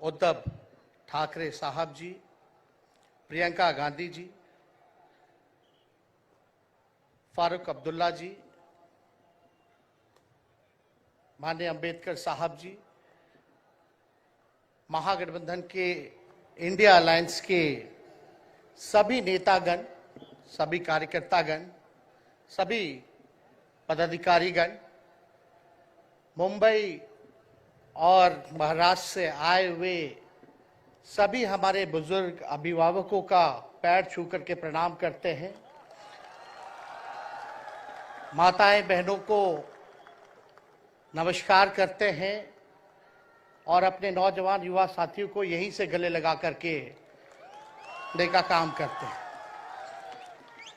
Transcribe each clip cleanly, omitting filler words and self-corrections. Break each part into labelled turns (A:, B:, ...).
A: उद्धव ठाकरे साहब जी, प्रियंका गांधी जी, फारूक अब्दुल्ला जी, माननीय अंबेडकर साहब जी, महागठबंधन के इंडिया अलायंस के सभी नेतागण, सभी कार्यकर्तागण, सभी पदाधिकारीगण, मुंबई और महाराष्ट्र से आए हुए सभी हमारे बुजुर्ग अभिभावकों का पैर छू करके प्रणाम करते हैं। माताएं बहनों को नमस्कार करते हैं और अपने नौजवान युवा साथियों को यहीं से गले लगा करके का काम करते हैं।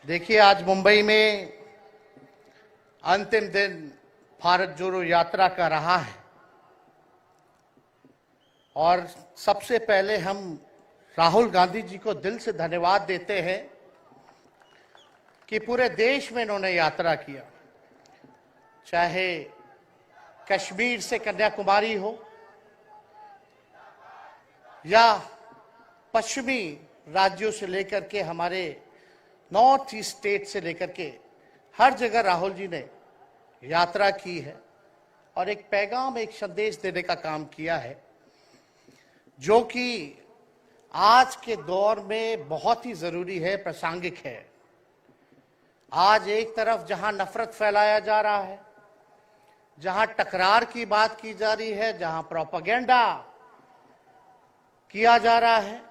A: देखिए, आज मुंबई में अंतिम दिन भारत जोड़ो यात्रा का रहा है और सबसे पहले हम राहुल गांधी जी को दिल से धन्यवाद देते हैं कि पूरे देश में इन्होंने यात्रा किया, चाहे कश्मीर से कन्याकुमारी हो या पश्चिमी राज्यों से लेकर के हमारे नॉर्थ ईस्ट स्टेट से लेकर के हर जगह राहुल जी ने यात्रा की है और एक पैगाम, एक संदेश देने का काम किया है, जो कि आज के दौर में बहुत ही जरूरी है, प्रासंगिक है। आज एक तरफ जहां नफरत फैलाया जा रहा है, जहां टकरार की बात की जा रही है, जहां प्रोपेगेंडा किया जा रहा है,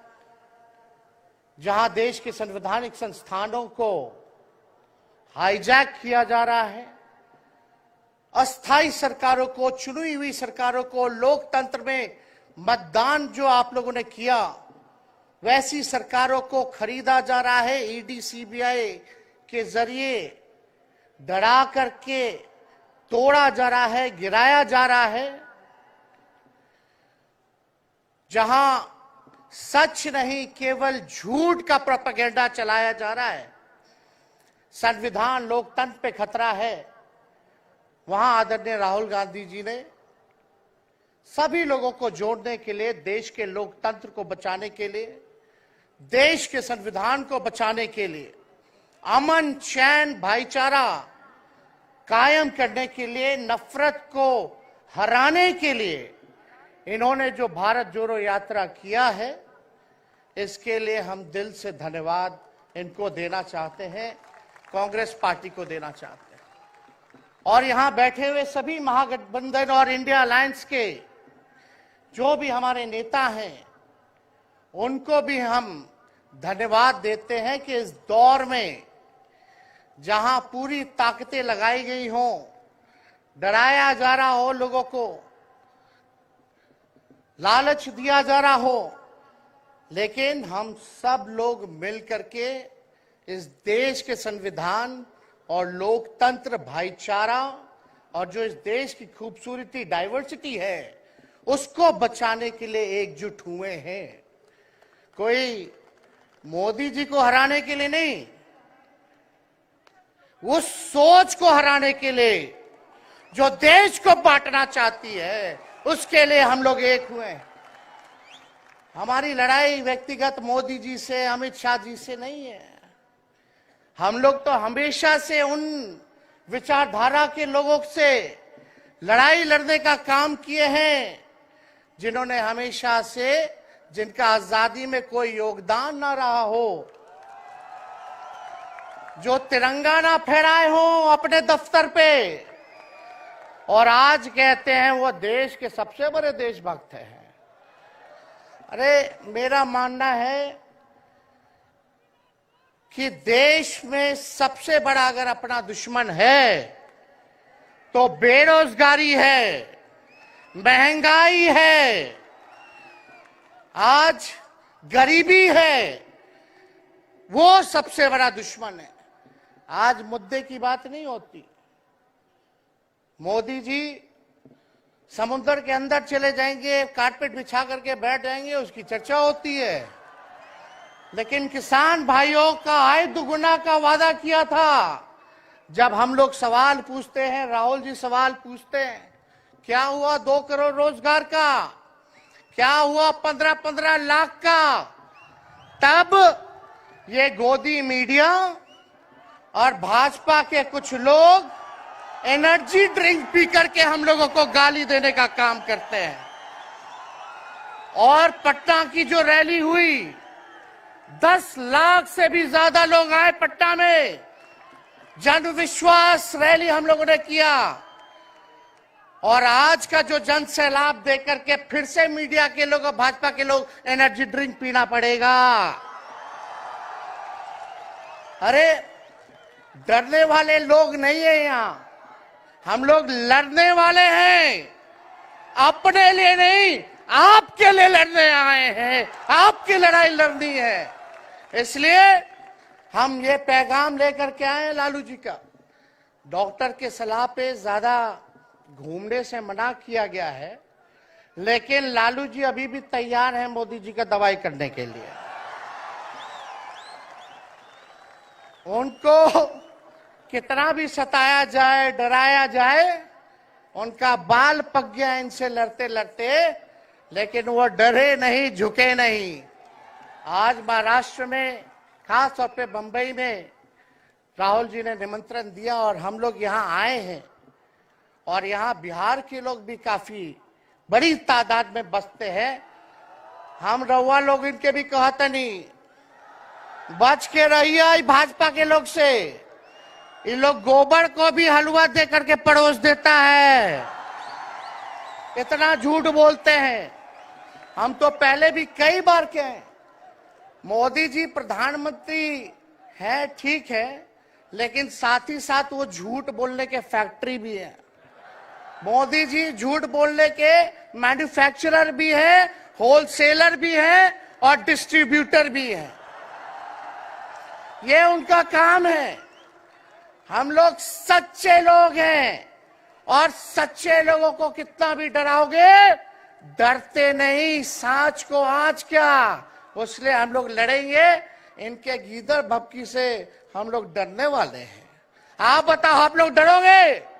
A: जहां देश के संवैधानिक संस्थानों को हाईजैक किया जा रहा है, अस्थाई सरकारों को, चुनी हुई सरकारों को, लोकतंत्र में मतदान जो आप लोगों ने किया वैसी सरकारों को खरीदा जा रहा है, ईडी सीबीआई के जरिए डरा करके तोड़ा जा रहा है, गिराया जा रहा है, जहां सच नहीं केवल झूठ का प्रोपेगेंडा चलाया जा रहा है, संविधान लोकतंत्र पे खतरा है, वहां आदरणीय राहुल गांधी जी ने सभी लोगों को जोड़ने के लिए, देश के लोकतंत्र को बचाने के लिए, देश के संविधान को बचाने के लिए, अमन चैन भाईचारा कायम करने के लिए, नफरत को हराने के लिए इन्होंने जो भारत जोड़ो यात्रा किया है, इसके लिए हम दिल से धन्यवाद इनको देना चाहते हैं, कांग्रेस पार्टी को देना चाहते हैं। और यहां बैठे हुए सभी महागठबंधन और इंडिया अलायंस के जो भी हमारे नेता हैं, उनको भी हम धन्यवाद देते हैं कि इस दौर में जहां पूरी ताकतें लगाई गई हों, डराया जा रहा हो, लोगों को लालच दिया जा रहा हो, लेकिन हम सब लोग मिलकर के इस देश के संविधान और लोकतंत्र, भाईचारा और जो इस देश की खूबसूरती, डाइवर्सिटी है, उसको बचाने के लिए एकजुट हुए हैं। कोई मोदी जी को हराने के लिए नहीं, उस सोच को हराने के लिए जो देश को बांटना चाहती है, उसके लिए हम लोग एक हुए हैं। हमारी लड़ाई व्यक्तिगत मोदी जी से, अमित शाह जी से नहीं है। हम लोग तो हमेशा से उन विचारधारा के लोगों से लड़ाई लड़ने का काम किए हैं जिन्होंने हमेशा से, जिनका आजादी में कोई योगदान ना रहा हो, जो तिरंगा ना फहराए हो अपने दफ्तर पे, और आज कहते हैं वो देश के सबसे बड़े देशभक्त हैं। अरे, मेरा मानना है कि देश में सबसे बड़ा अगर अपना दुश्मन है तो बेरोजगारी है, महंगाई है, आज गरीबी है, वो सबसे बड़ा दुश्मन है। आज मुद्दे की बात नहीं होती। मोदी जी समुद्र के अंदर चले जाएंगे, कारपेट बिछा करके बैठ जाएंगे, उसकी चर्चा होती है, लेकिन किसान भाइयों का आय दुगुना का वादा किया था। जब हम लोग सवाल पूछते हैं, राहुल जी सवाल पूछते हैं, क्या हुआ 2 करोड़ रोजगार का, क्या हुआ 15-15 लाख का? तब ये गोदी मीडिया और भाजपा के कुछ लोग एनर्जी ड्रिंक पी करके हम लोगों को गाली देने का काम करते हैं। और पटना की जो रैली हुई, 10 लाख से भी ज्यादा लोग आए पटना में। जन विश्वास रैली हम लोगों ने किया। और आज का जो जन सैलाब देकर के फिर से मीडिया के लोग और भाजपा के लोग एनर्जी ड्रिंक पीना पड़ेगा। अरे डरने वाले लोग नहीं है यहां, हम लोग लड़ने वाले हैं। अपने लिए नहीं, आपके लिए लड़ने आए हैं, आपकी लड़ाई लड़नी है। इसलिए हम ये पैगाम लेकर के आए हैं लालू जी का। डॉक्टर के सलाह पे ज्यादा घूमने से मना किया गया है, लेकिन लालू जी अभी भी तैयार हैं मोदी जी का दवाई करने के लिए। उनको कितना भी सताया जाए, डराया जाए, उनका बाल पक गया इनसे लड़ते लड़ते, लेकिन वो डरे नहीं, झुके नहीं। आज महाराष्ट्र में, खास तौर पे बंबई में राहुल जी ने निमंत्रण दिया और हम लोग यहाँ आए हैं। और यहाँ बिहार के लोग भी काफी बड़ी तादाद में बसते हैं। हम रउआ लोग इनके भी कहते नहीं, बच के रहिए भाजपा के लोग से। ये लोग गोबर को भी हलवा दे करके परोस देता है, इतना झूठ बोलते हैं। हम तो पहले भी कई बार कहे, मोदी जी प्रधानमंत्री है ठीक है, लेकिन साथ ही साथ वो झूठ बोलने के फैक्ट्री भी है। मोदी जी झूठ बोलने के मैन्युफैक्चरर भी है, होलसेलर भी है और डिस्ट्रीब्यूटर भी है। ये उनका काम है। हम लोग सच्चे लोग हैं और सच्चे लोगों को कितना भी डराओगे, डरते नहीं। सांच को आंच क्या, इसलिए हम लोग लड़ेंगे। इनके गीदड़ भपकी से हम लोग डरने वाले हैं। आप बताओ, आप लोग डरोगे?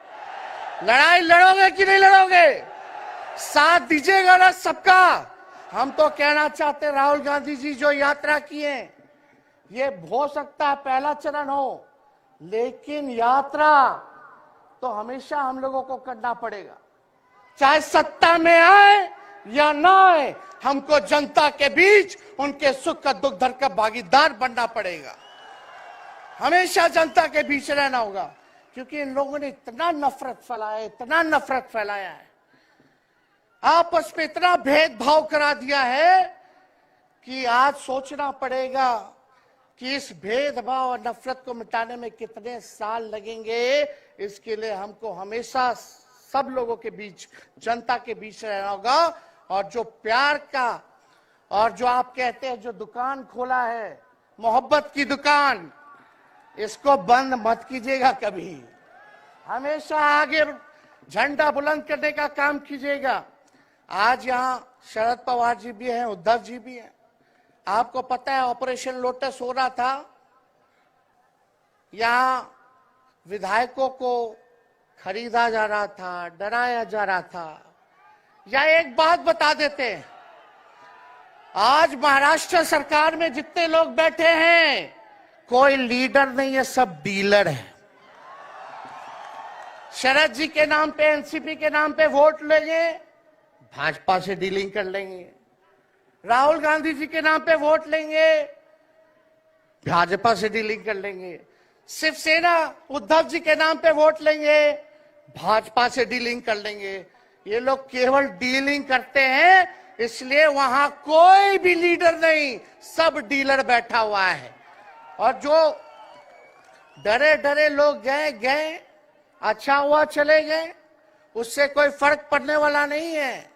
A: लड़ाई लड़ोगे कि नहीं लड़ोगे? साथ दीजिएगा ना सबका। हम तो कहना चाहते, राहुल गांधी जी जो यात्रा किए, ये हो सकता है पहला चरण हो, लेकिन यात्रा तो हमेशा हम लोगों को करना पड़ेगा। चाहे सत्ता में आए या ना आए, हमको जनता के बीच उनके सुख का दुख दर्द का भागीदार बनना पड़ेगा। हमेशा जनता के बीच रहना होगा, क्योंकि इन लोगों ने इतना नफरत फैलाया, इतना नफरत फैलाया है, आपस में इतना भेदभाव करा दिया है कि आज सोचना पड़ेगा कि इस भेदभाव और नफरत को मिटाने में कितने साल लगेंगे। इसके लिए हमको हमेशा सब लोगों के बीच, जनता के बीच रहना होगा। और जो प्यार का, और जो आप कहते हैं जो दुकान खोला है, मोहब्बत की दुकान, इसको बंद मत कीजिएगा कभी। हमेशा आगे झंडा बुलंद करने का काम कीजिएगा। आज यहाँ शरद पवार जी भी हैं, उद्धव जी भी हैं। आपको पता है ऑपरेशन लोटस हो रहा था, यहाँ विधायकों को खरीदा जा रहा था, डराया जा रहा था। या एक बात बता देते हैं, आज महाराष्ट्र सरकार में जितने लोग बैठे हैं, कोई लीडर नहीं है, सब डीलर है। शरद जी के नाम पे, एनसीपी के नाम पे वोट लेंगे, भाजपा से डीलिंग कर लेंगे। राहुल गांधी जी के नाम पे वोट लेंगे, भाजपा से डीलिंग कर लेंगे। शिवसेना उद्धव जी के नाम पे वोट लेंगे, भाजपा से डीलिंग कर लेंगे। ये लोग केवल डीलिंग करते हैं, इसलिए वहां कोई भी लीडर नहीं, सब डीलर बैठा हुआ है। और जो डरे डरे लोग गए, अच्छा हुआ चले गए, उससे कोई फर्क पड़ने वाला नहीं है।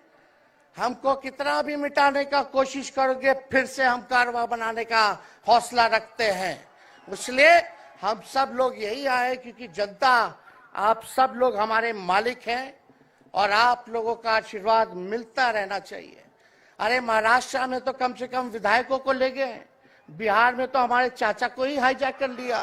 A: हमको कितना भी मिटाने का कोशिश करोगे, फिर से हम कारवा बनाने का हौसला रखते हैं। इसलिए हम सब लोग यही आए, क्योंकि जनता, आप सब लोग हमारे मालिक हैं और आप लोगों का आशीर्वाद मिलता रहना चाहिए। अरे महाराष्ट्र में तो कम से कम विधायकों को ले गए, बिहार में तो हमारे चाचा को ही हाईजैक कर लिया।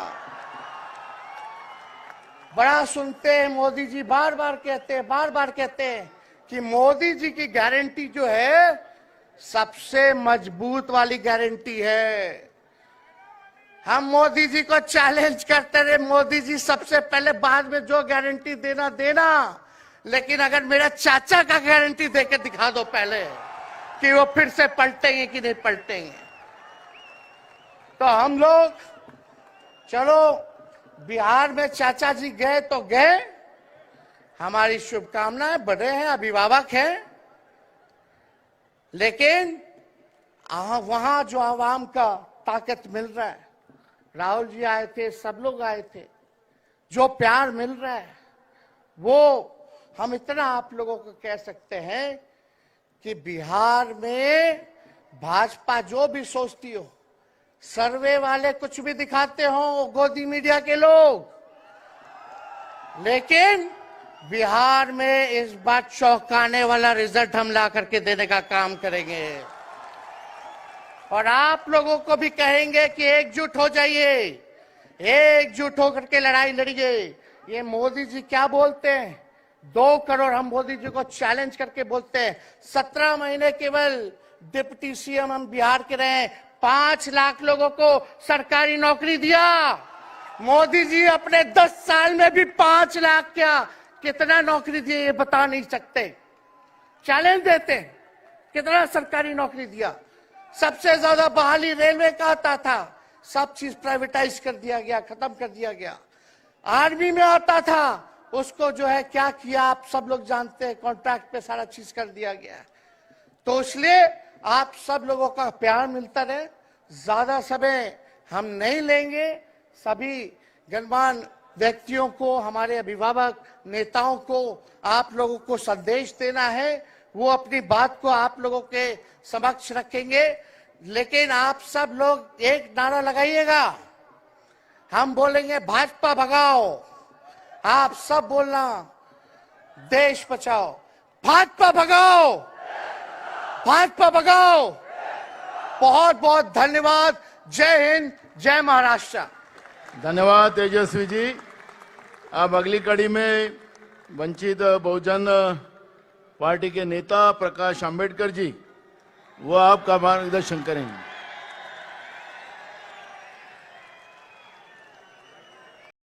A: बड़ा सुनते हैं, मोदी जी बार बार कहते हैं कि मोदी जी की गारंटी जो है सबसे मजबूत वाली गारंटी है। हम मोदी जी को चैलेंज करते रहे, मोदी जी सबसे पहले, बाद में जो गारंटी देना देना, लेकिन अगर मेरा चाचा का गारंटी देके दिखा दो पहले कि वो फिर से पलटेंगे कि नहीं पलटेंगे। तो हम लोग, चलो बिहार में चाचा जी गए तो गए, हमारी शुभकामनाएं, बड़े हैं, अभिभावक हैं, लेकिन वहां जो आवाम का ताकत मिल रहा है, राहुल जी आए थे, सब लोग आए थे, जो प्यार मिल रहा है वो हम इतना आप लोगों को कह सकते हैं कि बिहार में भाजपा जो भी सोचती हो, सर्वे वाले कुछ भी दिखाते हो, गोदी मीडिया के लोग, लेकिन बिहार में इस बार चौंकाने वाला रिजल्ट हम ला करके देने का काम करेंगे। और आप लोगों को भी कहेंगे कि एकजुट हो जाइए, एकजुट होकर के लड़ाई लड़िए। ये मोदी जी क्या बोलते हैं, 2 करोड़, हम मोदी जी को चैलेंज करके बोलते हैं, 17 महीने केवल डिप्टी सीएम हम बिहार के रहे, 5 लाख लोगों को सरकारी नौकरी दिया। मोदी जी अपने 10 साल में भी 5 लाख क्या, कितना नौकरी दिए ये बता नहीं सकते। चैलेंज देते हैं, कितना सरकारी नौकरी दिया। सबसे ज्यादा बहाली रेलवे का आता था, सब चीज प्राइवेटाइज कर दिया गया, खत्म कर दिया गया। आर्मी में आता था, उसको जो है क्या किया आप सब लोग जानते हैं, कॉन्ट्रैक्ट पे सारा चीज कर दिया गया। तो इसलिए आप सब लोगों का प्यार मिलता रहे, ज्यादा समय हम नहीं लेंगे। सभी गणमान्य व्यक्तियों को, हमारे अभिभावक नेताओं को आप लोगों को संदेश देना है, वो अपनी बात को आप लोगों के समक्ष रखेंगे। लेकिन आप सब लोग एक नारा लगाइएगा, हम बोलेंगे भाजपा भगाओ, आप सब बोलना देश बचाओ, भाजपा भगाओ, भाजपा भगाओ। बहुत बहुत धन्यवाद। जय हिंद, जय महाराष्ट्र।
B: धन्यवाद तेजस्वी जी। अब अगली कड़ी में वंचित बहुजन पार्टी के नेता प्रकाश आंबेडकर जी, वो आपका मार्गदर्शन करेंगे।